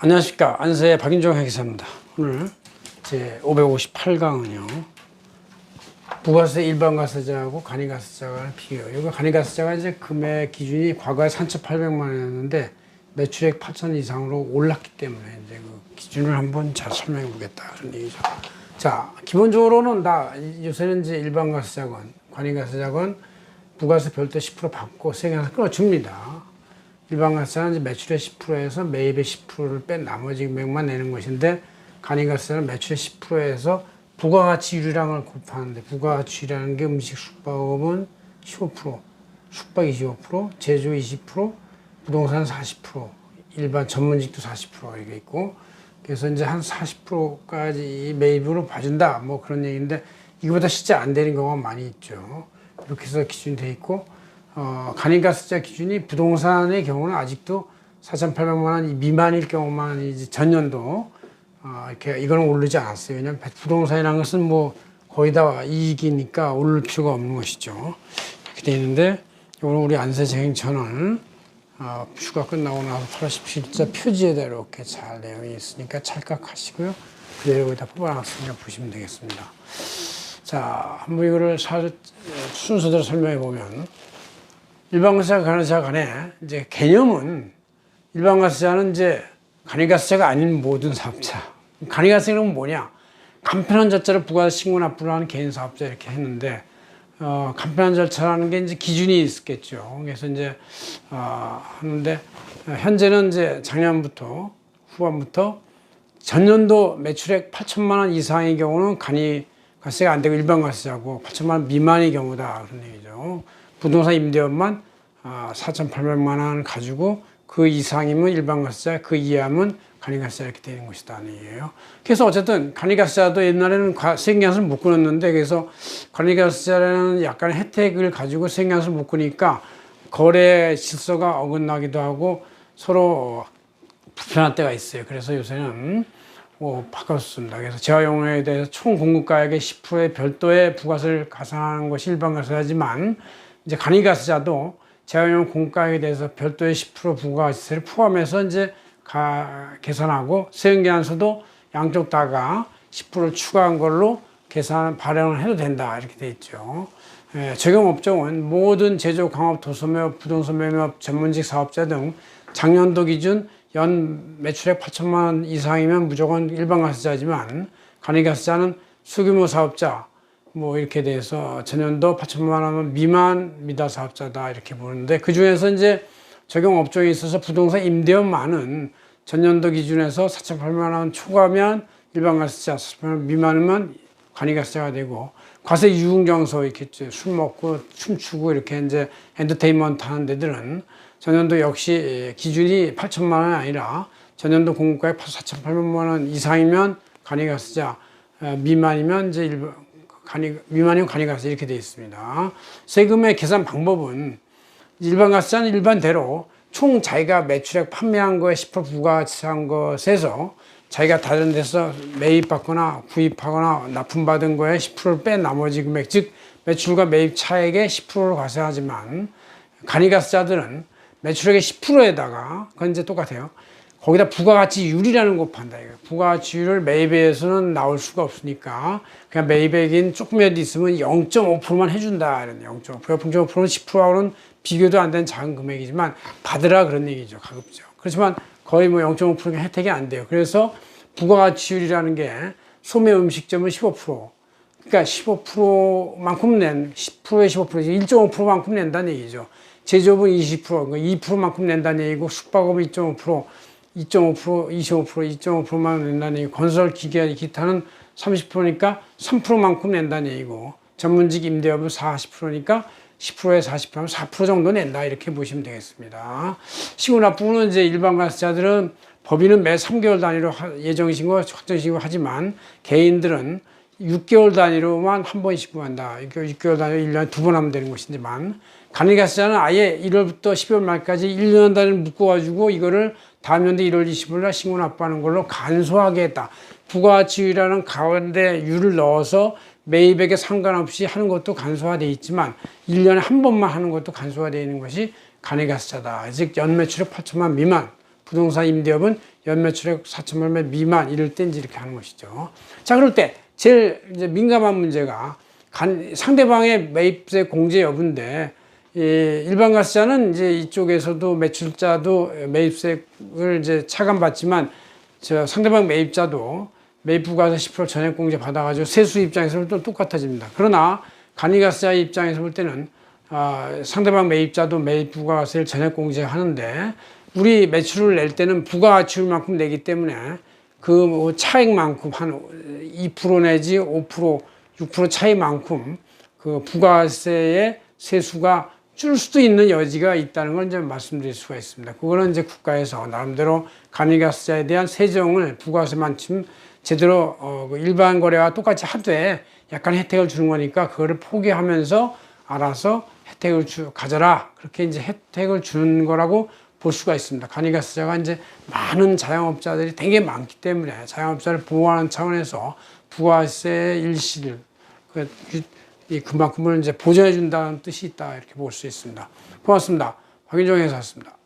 안녕하십니까. 안세의 박인종 회계사입니다. 오늘 제 558강은요. 부가세 일반가세자하고 간이가세자가 비교. 이거 간이가세자가 이제 금액 기준이 과거에 3,800만 원이었는데 매출액 8천 이상으로 올랐기 때문에 이제 그 기준을 한번 잘 설명해 보겠다. 그런 얘기죠. 자, 기본적으로는 요새는 이제 일반가세자건 간이가세자건 부가세 별도 10% 받고 세금에서 끊어줍니다. 일반가세자는 이제 매출의 10%에서 매입의 10%를 뺀 나머지 금액만 내는 것인데 간이가세자는 매출의 10%에서 부가가치유리량을 곱하는데 부가가치유리라는 게 음식 숙박업은 15%, 숙박 25%, 제조 20%, 부동산 40%, 일반 전문직도 40% 이게 있고 그래서 이제 한 40%까지 매입으로 봐준다 뭐 그런 얘기인데 이거보다 실제 안 되는 경우가 많이 있죠. 이렇게 해서 기준이 돼 있고 간이가세자 기준이 부동산의 경우는 아직도 4,800만 원 미만일 경우만 이제 전년도 이렇게 이거는 오르지 않았어요. 왜냐하면 부동산이라는 것은 뭐 거의 다 이익이니까 오를 필요가 없는 것이죠. 이렇게 돼 있는데 오늘 우리 안세재행천은 휴가 끝나고 나서 8월 17일자 표지에다 이렇게 잘 내용이 있으니까 찰칵하시고요. 그대로 여기다 뽑아놨으니까 보시면 되겠습니다. 자, 한번 이거를 순서대로 설명해 보면 일반가세자, 간이가세자 간에 이제 개념은 일반가세자는 이제 간이가세자가 아닌 모든 사업자. 간이가세자는 뭐냐? 간편한 절차로 부가세 신고 납부를 하는 개인 사업자 이렇게 했는데 간편한 절차라는 게 이제 기준이 있겠죠. 그래서 이제 하는데 현재는 이제 작년부터 후반부터 전년도 매출액 8천만 원 이상의 경우는 간이가세가 안 되고 일반가세자고 8천만 원 미만의 경우다 그런 얘기죠. 부동산 임대업만 4,800만 원을 가지고 그 이상이면 일반가세자, 그 이하면 간이가세자 이렇게 되는 것이다 는 얘기예요. 그래서 어쨌든 간이가세자도 옛날에는 세금계산서를 못 끊었는데 그래서 간이가세자라는 약간의 혜택을 가지고 세금계산서를 못 끊으니까 거래 질서가 어긋나기도 하고 서로 불편한 때가 있어요. 그래서 요새는 바꿨습니다. 그래서 재화용에 대해서 총 공급가액의 10%의 별도의 부가세를 가산하는 것이 일반가세자지만 이제 간이가세자도 재화용 공급가액에 대해서 별도의 10% 부가세를 포함해서 이제 계산하고 세금계산서도 양쪽 다가 10% 추가한 걸로 발행을 해도 된다 이렇게 돼 있죠. 적용 업종은 모든 제조, 광업, 도소매업, 부동산 매매업, 전문직 사업자 등 작년도 기준 연 매출액 8천만 원 이상이면 무조건 일반가세자지만 간이가세자는 소규모 사업자 뭐 이렇게 돼서 전년도 8천만 원 미만 미다 사업자다 이렇게 보는데 그 중에서 이제 적용 업종에 있어서 부동산 임대업만은 전년도 기준에서 4,800만 원 초과면 일반가세자, 4,800만 원 미만이면 간이가세자가 되고 과세 유흥장소 이렇게 술 먹고 춤추고 이렇게 이제 엔터테인먼트 하는 데들은 전년도 역시 기준이 8천만 원이 아니라 전년도 공급가액 4,800만 원 이상이면 간이가세자, 미만이면 이제 미만이면 간이가세자 이렇게 되어 있습니다. 세금의 계산 방법은 일반가세자는 일반대로 총 자기가 매출액 판매한 거에 10% 부가세한 것에서 자기가 다른 데서 매입받거나 구입하거나 납품받은 거에 10%를 뺀 나머지 금액, 즉 매출과 매입 차액의 10%를 과세하지만 간이가세자들은 매출액의 10%에다가 그건 이제 똑같아요. 거기다 부가가치율이라는 거 판다. 부가가치율을 매입액에서는 나올 수가 없으니까 그냥 매입액인 조금이라도 있으면 0.5%만 해준다. 0.5%. 0.5%는 10%하고는 비교도 안 되는 작은 금액이지만 받으라 그런 얘기죠. 가급적. 그렇지만 거의 뭐 0.5%가 혜택이 안 돼요. 그래서 부가가치율이라는 게 소매 음식점은 15%. 그러니까 15%만큼 10%에 15%, 1.5%만큼 낸다는 얘기죠. 제조업은 20%, 그러니까 2%만큼 낸다는 얘기고 숙박업은 2.5%, 2.5%, 25%, 2.5%만 낸다는 얘기고 건설 기계 기타는 30%니까 3%만큼 낸다는 얘기고 전문직 임대업은 40%니까 10%에 40%하면 4% 정도 낸다 이렇게 보시면 되겠습니다. 신고납부는 이제 일반가세자들은 법인은 매 3개월 단위로 예정신고, 확정신고 하지만 개인들은 6개월 단위로만 한 번씩 신고한다. 6개월 단위로 1년에 2번 하면 되는 것이지만 간이가세자는 아예 1월부터 12월 말까지 1년 단위를 묶어가지고 이거를 다음 연도 1월 25일 날 신고 납부하는 걸로 간소하게 했다. 부가가치율이라는 가운데 유를 넣어서 매입액에 상관없이 하는 것도 간소화되어 있지만 1년에 한 번만 하는 것도 간소화되어 있는 것이 간이가세자다. 즉 연매출액 8천만 미만 부동산 임대업은 연매출액 4천만 원 미만 이럴 때 이제 이렇게 하는 것이죠. 자, 그럴 때 제일 이제 민감한 문제가 상대방의 매입세 공제 여부인데, 일반 가세자는 이제 이쪽에서도 매출자도 매입세를 이제 차감받지만 상대방 매입자도 매입 부가세 10% 전액 공제 받아가지고 세수 입장에서는 또 똑같아집니다. 그러나 간이가세자 입장에서 볼 때는 상대방 매입자도 매입 부가세를 전액 공제하는데, 우리 매출을 낼 때는 부가가치율만큼 내기 때문에 그 차액만큼 한 2% 내지 5%, 6% 차이만큼 그 부가세의 세수가 줄 수도 있는 여지가 있다는 걸 이제 말씀드릴 수가 있습니다. 그거는 이제 국가에서 나름대로 간이가세자에 대한 세정을 부가세만큼 제대로 일반 거래와 똑같이 하되 약간 혜택을 주는 거니까 그거를 포기하면서 알아서 혜택을 가져라, 그렇게 이제 혜택을 주는 거라고 볼 수가 있습니다. 간이가세자가 이제 많은 자영업자들이 되게 많기 때문에 자영업자를 보호하는 차원에서 부가세 일시를 그만큼을 이제 보전해 준다는 뜻이 있다, 이렇게 볼 수 있습니다. 고맙습니다. 박윤정 회사였습니다.